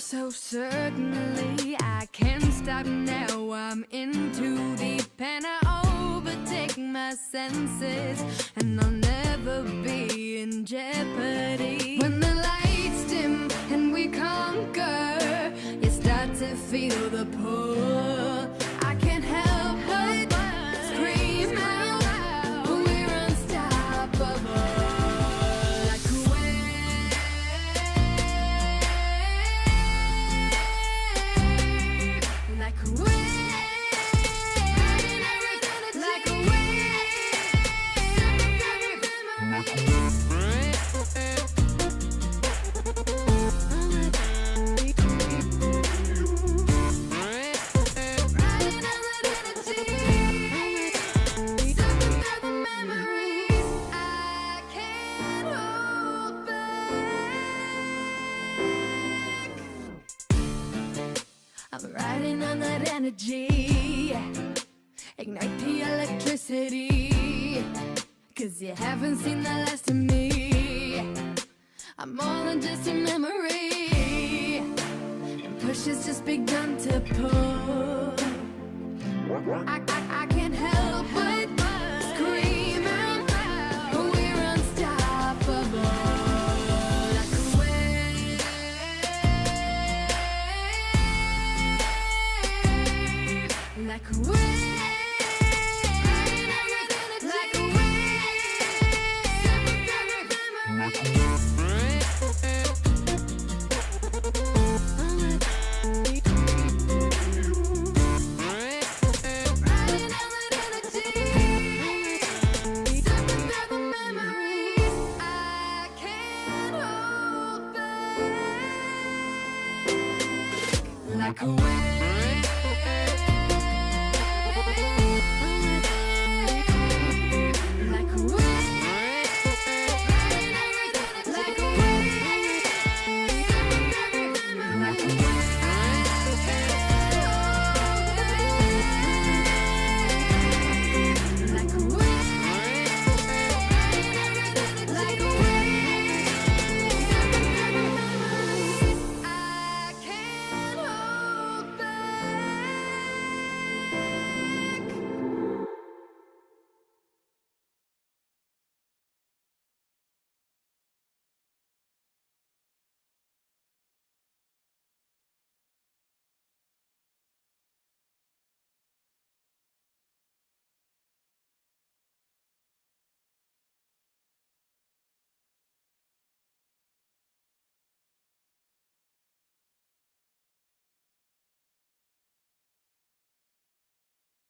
So certainly I can't stop now. I'm in too deep and I overtake my senses, and I'll never be in jeopardy. When the lights dim and we conquer, you start to feel the pull. I can't help but scream out, we're unstoppable. Like a wave, like a wave, like a I'm riding on that energy, ignite the electricity, 'cause you haven't seen the last of me. I'm more than just a memory, and push has just begun to pull. I can't help but scream out, we're unstoppable. Like a wave, like a wave, like a like a wave.